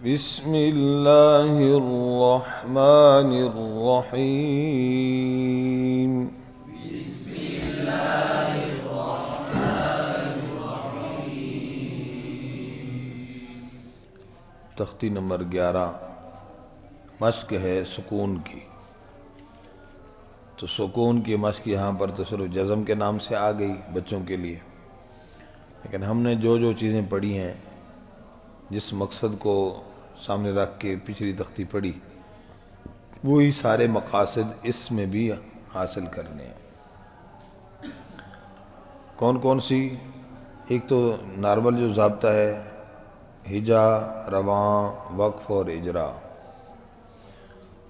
بسم اللہ الرحمن الرحیم. تختی نمبر 11 مشق ہے سکون کی. تو سکون کی مشق یہاں پر تو صرف جزم کے نام سے آ گئی بچوں کے لیے، لیکن ہم نے جو چیزیں پڑھی ہیں، جس مقصد کو سامنے رکھ کے پچھلی تختی پڑھی، وہی سارے مقاصد اس میں بھی حاصل کرنے ہیں. کون کون سی؟ ایک تو نارمل جو ضابطہ ہے، ہجا، رواں، وقف اور اجرا.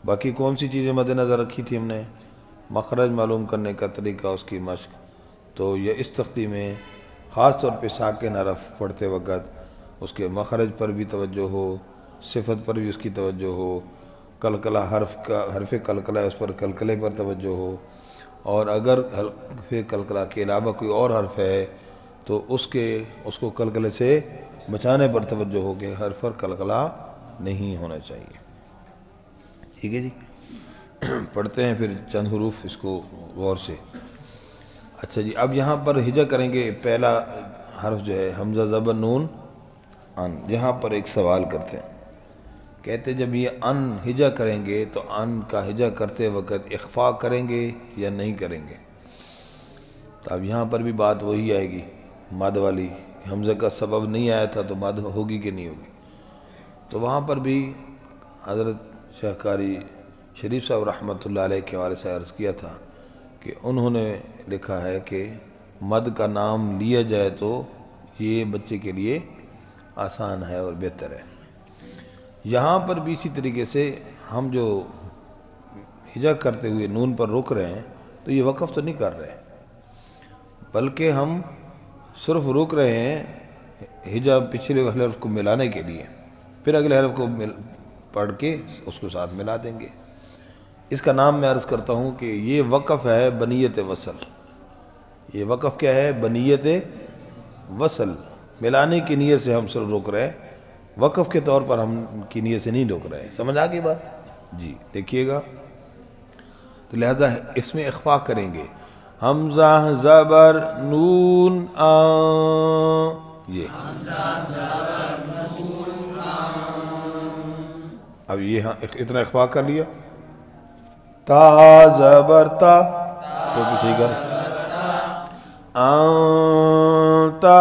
باقی کون سی چیزیں مد نظر رکھی تھی ہم نے؟ مخرج معلوم کرنے کا طریقہ، اس کی مشق. تو یہ اس تختی میں خاص طور پہ ساکن حرف پڑھتے وقت اس کے مخرج پر بھی توجہ ہو، صفت پر بھی اس کی توجہ ہو، قلقلہ حرف قلقلہ اس پر قلقلے پر توجہ ہو، اور اگر حرف قلقلہ کے علاوہ کوئی اور حرف ہے تو اس کو قلقلے سے بچانے پر توجہ ہو کہ حرف پر قلقلہ نہیں ہونا چاہیے. ٹھیک ہے جی. پڑھتے ہیں پھر چند حروف اس کو غور سے. اچھا جی، اب یہاں پر ہجا کریں گے. پہلا حرف جو ہے حمزہ زبر نون ان. یہاں پر ایک سوال کرتے ہیں، کہتے جب یہ ان ہجا کریں گے تو ان کا ہجا کرتے وقت اخفاء کریں گے یا نہیں کریں گے؟ تو اب یہاں پر بھی بات وہی آئے گی مد والی. حمزہ کا سبب نہیں آیا تھا تو مد ہوگی کہ نہیں ہوگی؟ تو وہاں پر بھی حضرت شیخ قاری شریف صاحب رحمۃ اللہ علیہ کے حوالے سے عرض کیا تھا کہ انہوں نے لکھا ہے کہ مد کا نام لیا جائے تو یہ بچے کے لیے آسان ہے اور بہتر ہے. یہاں پر بھی اسی طریقے سے ہم جو ہجا کرتے ہوئے نون پر رک رہے ہیں تو یہ وقف تو نہیں کر رہے، بلکہ ہم صرف رک رہے ہیں ہجا پچھلے حرف کو ملانے کے لیے، پھر اگلے حرف کو پڑھ کے اس کو ساتھ ملا دیں گے. اس کا نام میں عرض کرتا ہوں کہ یہ وقف ہے بنیت وصل. یہ وقف کیا ہے؟ بنیت وصل. ملانے کی نیت سے ہم صرف روک رہے ہیں، وقف کے طور پر ہم کی نیت سے نہیں روک رہے. سمجھ آ گئی بات؟ جی دیکھیے گا. تو لہذا اس میں اخفاء کریں گے. حمزہ زبر نون آ، یہ اب یہ اتنا اخفاء کر لیا. تا زبر تا تو کسی کا انتا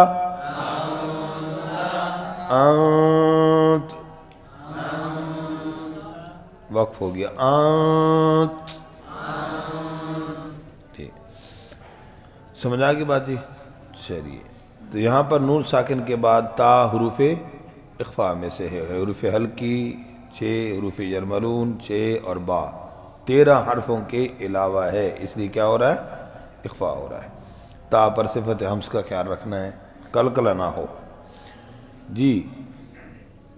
انت وقف ہو گیا. انت سمجھ آ گئی بات جی؟ چلیے. تو یہاں پر نون ساکن کے بعد تا حروف اخفاء میں سے ہے. حروف حلقی 6، حروف یرملون 6 اور با 13 حرفوں کے علاوہ ہے، اس لیے کیا ہو رہا ہے؟ اخفاء ہو رہا ہے. تا پر صفت حمز کا خیال رکھنا ہے، قلقلہ نہ ہو جی.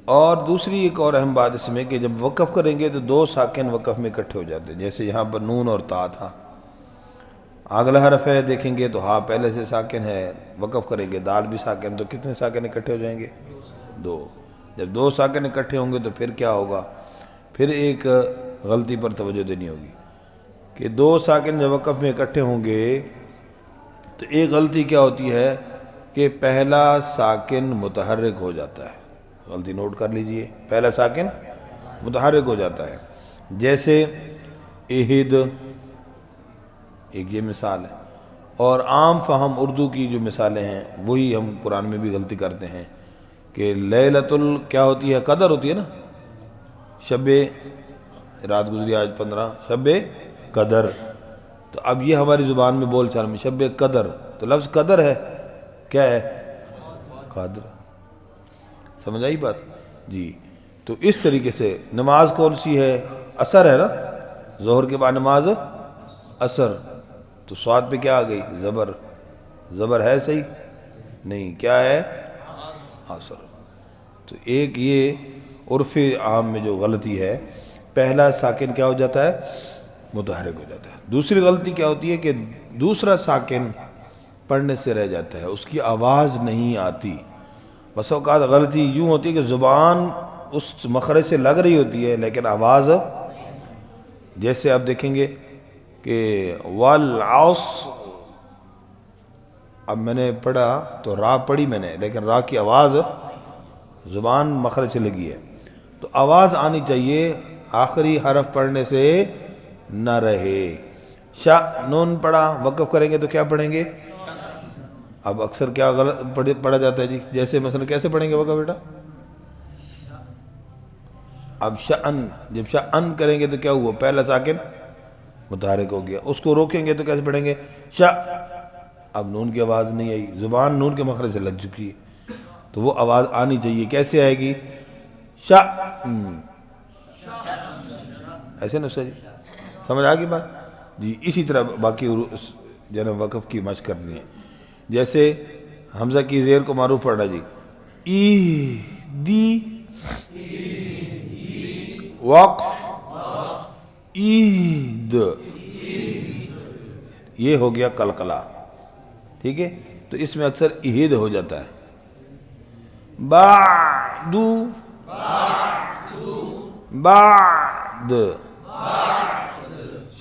اور دوسری ایک اور اہم بات اس میں کہ جب وقف کریں گے تو 2 ساکن وقف میں اکٹھے ہو جاتے ہیں. جیسے یہاں پر نون اور تا تھا، اگلا حرف ہے دیکھیں گے تو ہاں پہلے سے ساکن ہے، وقف کریں گے دال بھی ساکن، تو کتنے ساکن اکٹھے ہو جائیں گے؟ 2. جب 2 ساکن اکٹھے ہوں گے تو پھر کیا ہوگا؟ پھر ایک غلطی پر توجہ دینی ہوگی کہ 2 ساکن جب وقف میں اکٹھے ہوں گے تو ایک غلطی کیا ہوتی ہے کہ پہلا ساکن متحرک ہو جاتا ہے. غلطی نوٹ کر لیجئے، پہلا ساکن متحرک ہو جاتا ہے. جیسے اہد، ایک یہ مثال ہے. اور عام فہم اردو کی جو مثالیں ہیں وہی ہم قرآن میں بھی غلطی کرتے ہیں کہ لیلۃ کیا ہوتی ہے؟ قدر ہوتی ہے نا. شب رات گزری آج 15 شب قدر. تو اب یہ ہماری زبان میں بول چال میں شب قدر، تو لفظ قدر ہے، کیا ہے؟ قادر. سمجھ آئی بات جی؟ تو اس طریقے سے نماز کون سی ہے؟ عصر ہے نا. ظہر کے بعد نماز عصر، تو صاد پہ کیا آ گئی؟ زبر. زبر ہے صحیح؟ نہیں، کیا ہے؟ عصر. تو ایک یہ عرف عام میں جو غلطی ہے، پہلا ساکن کیا ہو جاتا ہے؟ متحرک ہو جاتا ہے. دوسری غلطی کیا ہوتی ہے کہ دوسرا ساکن پڑھنے سے رہ جاتا ہے، اس کی آواز نہیں آتی. بس اوقات غلطی یوں ہوتی ہے کہ زبان اس مخرج سے لگ رہی ہوتی ہے لیکن آواز، جیسے آپ دیکھیں گے کہ والعصر، اب میں نے پڑھا تو را پڑھی میں نے، لیکن را کی آواز زبان مخرج سے لگی ہے، تو آواز آنی چاہیے، آخری حرف پڑھنے سے نہ رہے۔ شاء نون پڑھا، وقف کریں گے تو کیا پڑھیں گے؟ اب اکثر کیا غلط پڑھا جاتا ہے جی، جیسے مثلا کیسے پڑھیں گے وقف بیٹا؟ اب شأن، جب شأن کریں گے تو کیا ہوا؟ پہلا ساکن متحرک ہو گیا، اس کو روکیں گے تو کیسے پڑھیں گے؟ شاء، اب نون کی آواز نہیں آئی، زبان نون کے مخرج سے لگ چکی ہے، تو وہ آواز آنی چاہیے، کیسے آئے گی؟ شاء، ایسے نا سر، سمجھ آ گئی بات جی؟ اسی طرح باقی جناب وقف کی مشق کرنی ہے، جیسے حمزہ کی زیر کو معروف پڑھنا جی، ای دی، وقف عید، یہ ہو گیا قلقلہ، ٹھیک ہے؟ تو اس میں اکثر عید ہو جاتا ہے۔ بعدو، بعد،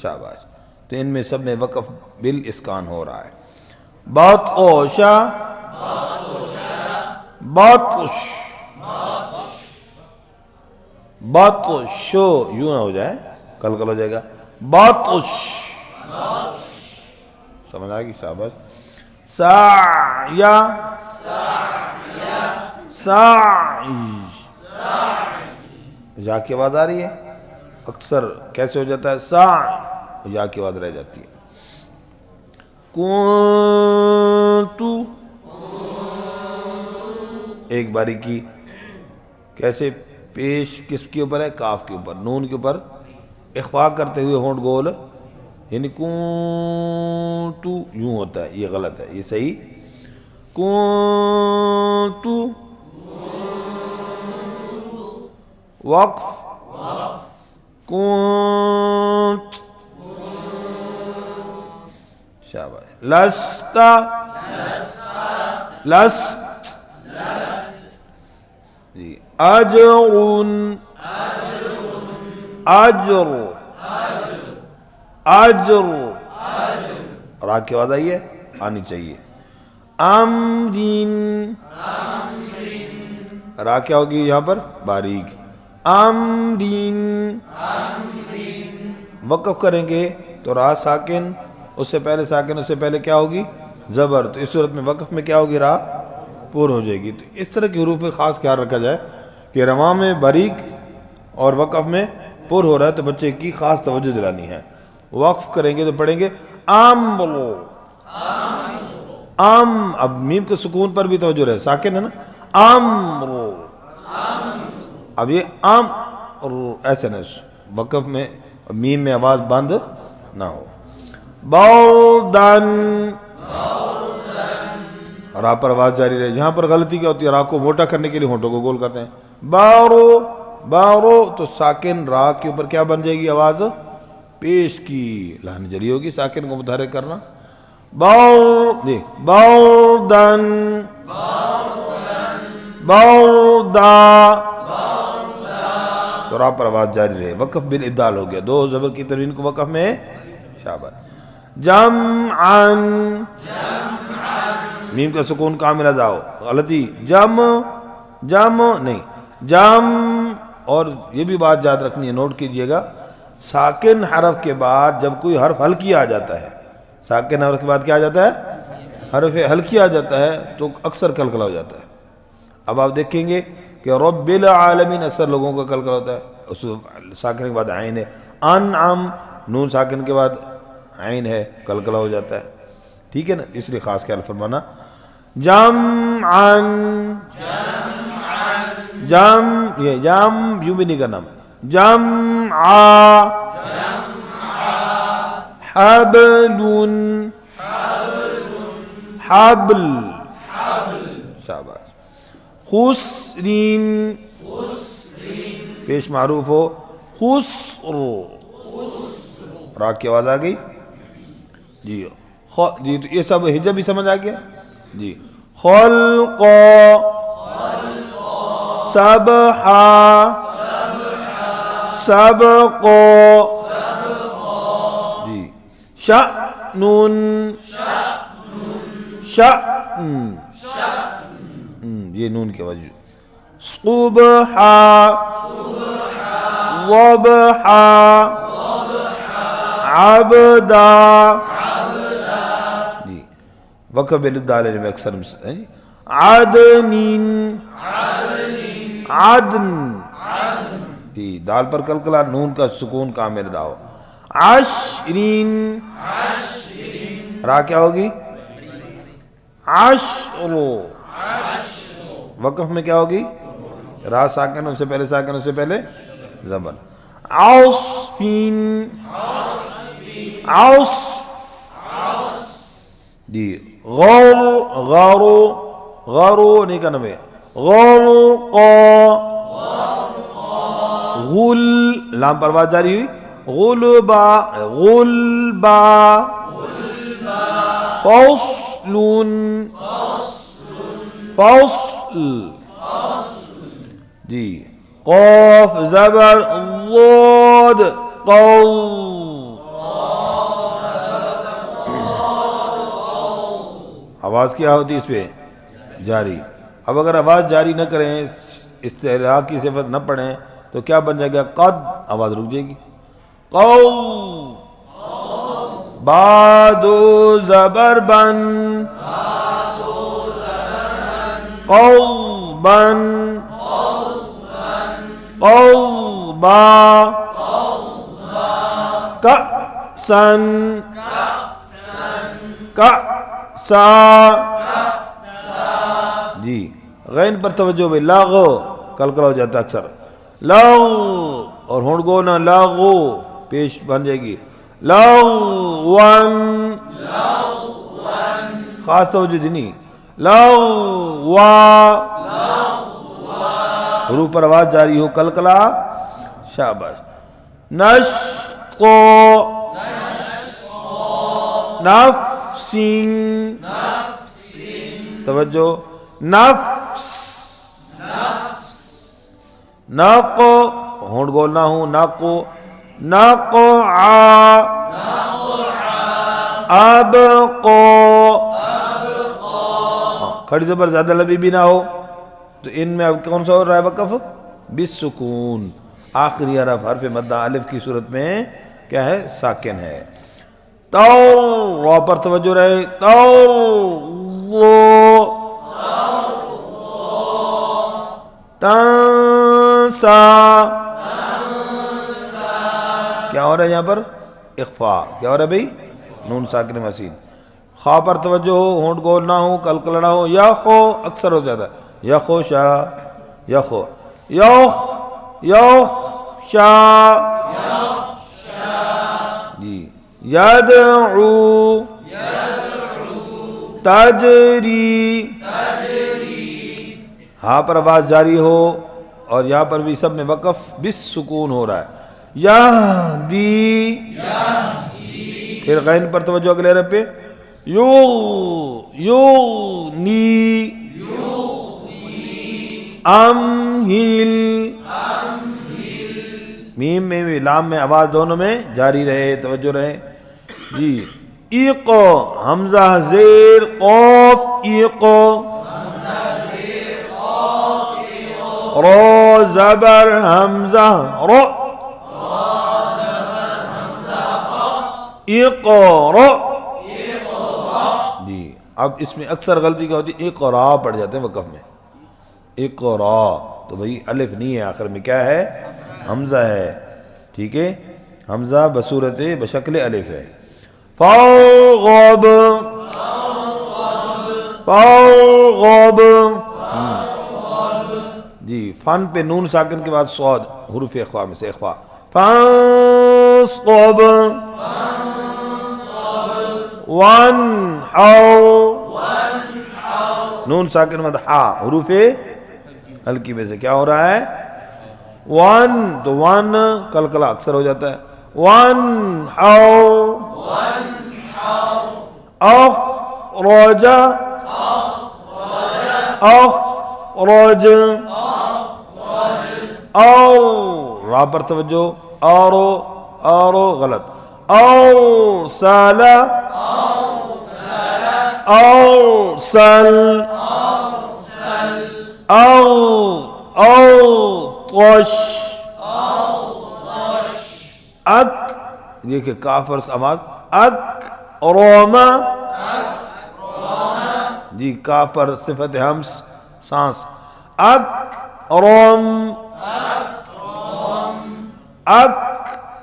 شاباش، تو ان میں سب میں وقف بالاسکان ہو رہا ہے۔ بطشا، بطش، بطشو، یوں نہ ہو جائے، کل ہو جائے گا، بطش، سمجھ آئے گی؟ شاباش۔ سعیا، سعی، یا کی آواز آ رہی ہے، اکثر کیسے ہو جاتا ہے؟ سعی، یا کی آواز رہ جاتی ہے۔ کنتو، ایک باریکی، کیسے؟ پیش کس کے اوپر ہے؟ کاف کے اوپر، نون کے اوپر اخفا کرتے ہوئے ہونٹ گول، یعنی کنتو یوں ہوتا ہے، یہ غلط ہے، یہ صحیح کنتو، وقف کنت، شاباش۔ لستا، لست، جی۔ اجر، اجر، اجر، را کی آواز آئی ہے؟ آنی چاہیے۔ امرین، را کیا ہوگی یہاں پر؟ باریک، امرین، وقف کریں گے تو را ساکن، اس سے پہلے ساکن، اس سے پہلے کیا ہوگی؟ زبر، تو اس صورت میں وقف میں کیا ہوگی؟ را پور ہو جائے گی۔ تو اس طرح کے حروف میں خاص خیال رکھا جائے کہ رواں میں باریک اور وقف میں پر ہو رہا ہے تو بچے کی خاص توجہ دلانی ہے۔ وقف کریں گے تو پڑھیں گے امر، ام، اب میم کے سکون پر بھی توجہ رہے، ساکن ہے نا، امر، اب یہ امر ایسے نہ، وقف میں میم میں آواز بند نہ ہو۔ بردن، را پر آواز جاری رہے، یہاں پر غلطی کیا ہوتی ہے؟ را کو موٹا کرنے کے لیے ہونٹوں کو گول کرتے ہیں، بارو، بارو، تو ساکن را کے اوپر کیا بن جائے گی؟ آواز پیش کی، لام جری ہوگی، ساکن کو متحرک کرنا۔ بردن، بردا، تو را پر آواز جاری رہے، وقف بالابدال ہو گیا، دو زبر کی تنوین کو وقف میں، شاباش۔ جمعن، میم کا سکون کامل ادا ہو، غلطی، جم، جم نہیں، جم، اور یہ بھی بات یاد رکھنی ہے، نوٹ کیجئے گا، ساکن حرف کے بعد جب کوئی حرف ہلکی آ جاتا ہے، ساکن حرف کے بعد کیا آ جاتا ہے؟ حرف ہلکی آ جاتا ہے تو اکثر کلکلا ہو جاتا ہے۔ اب آپ دیکھیں گے کہ رب العالمین اکثر لوگوں کا کلکلا ہوتا ہے، اس ساکن کے بعد عین ہے، انعم، نون ساکن کے بعد عین ہے، کلکلا ہو جاتا ہے، ٹھیک ہے نا؟ اس لیے خاص خیال فرمانا۔ جمعن، جم، یہ جم یوں بھی نہیں کرنا، جمعا، حبل، حبل، شاباش۔ خسرین، پیش معروف ہو، خسر، را کی آواز آ گئی جی، جی، تو یہ سب حجب بھی سمجھ آ گیا جی۔ خلق، سبحا سبق جی شأن شأن یہ نون کی وجہ صبحا وضحا عبدا جی وقف بالدال میں اکثر عدن عدن جی دال پر کلکلا نون کا سکون کامل ادا ہو عشرین را کیا ہوگی عشر وقف میں کیا ہوگی را ساکن اس سے پہلے ساکن اس سے پہلے زبر عصفین عصف جی غارو نہیں کہنا میں غرق غل لام پر آواز جاری ہوئی غلبا غلبا فصل فصل جی قاف زبر ضاد قو آواز کیا ہوتی اس پہ جاری اب اگر آواز جاری نہ کریں استعلاء کی صفت نہ پڑھیں تو کیا بن جائے گا قد آواز رک جائے گی قو بادو زبر بن قوبا قوبا کأسا کأسا جی غین پر توجہ بھائی لاغو کلکلا ہو جاتا اکثر لاغو اور ہونٹ گو نہ لاغو پیش بن جائے گی لاغوان خاص توجہ دینی لاغوا حروف پر آواز جاری ہو کلکلا شاباش نشقو نفسین توجہ نفس ناقو ہونٹ گولنا ہوں ناقو نقعا ابقو کھڑی زبر زیادہ لبی بھی نہ ہو تو ان میں اب کون سا ہو رہا ہے وقف بالسکون آخری حرف حرف مدہ الف کی صورت میں کیا ہے ساکن ہے تو رو پر توجہ رہے تو تنسا کیا ہو رہا ہے یہاں پر اخفاء کیا ہو رہا ہے بھئی نون ساکن مسین خواہ پر توجہ ہو ہونٹ گول نہ ہو کلکلنا ہو یا خو اکثر ہو جاتا ہے یا خو شا یا خو یوخ شا جی یدعو تجری ہاں پر آواز جاری ہو اور یہاں پر بھی سب میں وقف بالسکون ہو رہا ہے یہدی پھر غین پر توجہ اگلے رب پہ یغنی امہل میم میں بھی لام میں آواز دونوں میں جاری رہے توجہ رہے جی ایقو حمزہ زیر قوف ایقو رو زبر حمزہ رو اقرا جی اب اس میں اکثر غلطی کیا ہوتی ہے اقرا پڑھ جاتے ہیں وقف میں اقرا تو بھئی الف نہیں ہے آخر میں کیا ہے حمزہ ہے ٹھیک ہے حمزہ بصورت بشکل الف ہے فارغب فارغب جی فن پہ نون ساکن کے بعد صاد حروف اخفاء میں سے اخفاء فانصب وانحر نون ساکن مد ہا حروف ہلکی میں سے کیا ہو رہا ہے وان تو وان کلکلا اکثر ہو جاتا ہے وانحر اخرج اخرج اور را پر توجہ، اور غلط، ارسل ارسل اوطش اک، دیکھیں کاف اور سماج، اکرم، جی کاف پر صفت ہمس سانس، اکرم،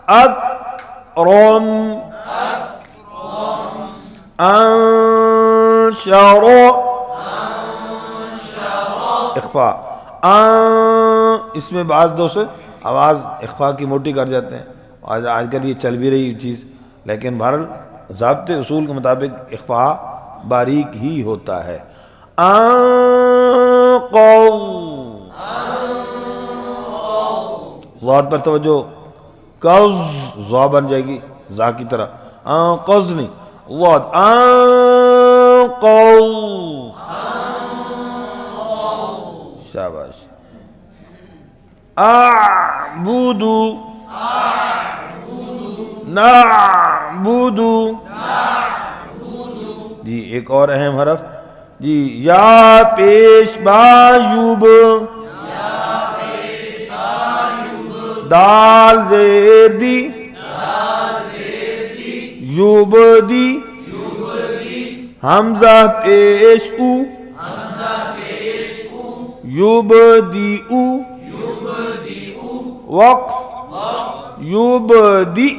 اکرم، انشر، اخفا، اس میں بعض دوست آواز اخفا کی موٹی کر جاتے ہیں، آج کل یہ چل بھی رہی چیز، لیکن بہرحال ضابطے اصول کے مطابق اخفا باریک ہی ہوتا ہے۔ انقض، ضاد پر توجہ، قض ضا بن جائے گی ذا کی طرح، انقض نہیں، ضاد، انقض، شاباش، اعبد، نعبد، جی ایک اور اہم حرف، جی یا پیش با یوب، دال زیر دی، یوب دی، حمزہ پیش او، یوب دی او، وقف، یوب دی،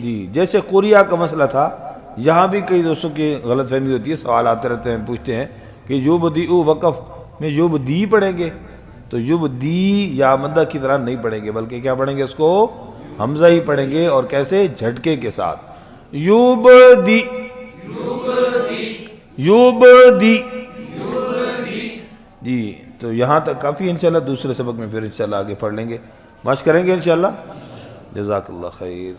جی جیسے قریہ کا مسئلہ تھا، یہاں بھی کئی دوستوں کی غلط فہمی ہوتی ہے، سوال آتے رہتے ہیں، پوچھتے ہیں کہ یوب دی او وقف میں یوب دی پڑھیں گے، تو یوب دی یا مدہ کی طرح نہیں پڑھیں گے، بلکہ کیا پڑھیں گے، اس کو حمزہ ہی پڑھیں گے، اور کیسے، جھٹکے کے ساتھ، یوب دی، یوب دی، جی تو یہاں تک کافی انشاءاللہ، دوسرے سبق میں پھر انشاءاللہ آگے پڑھ لیں گے، مشق کریں گے انشاءاللہ۔ جزاک اللہ خیر۔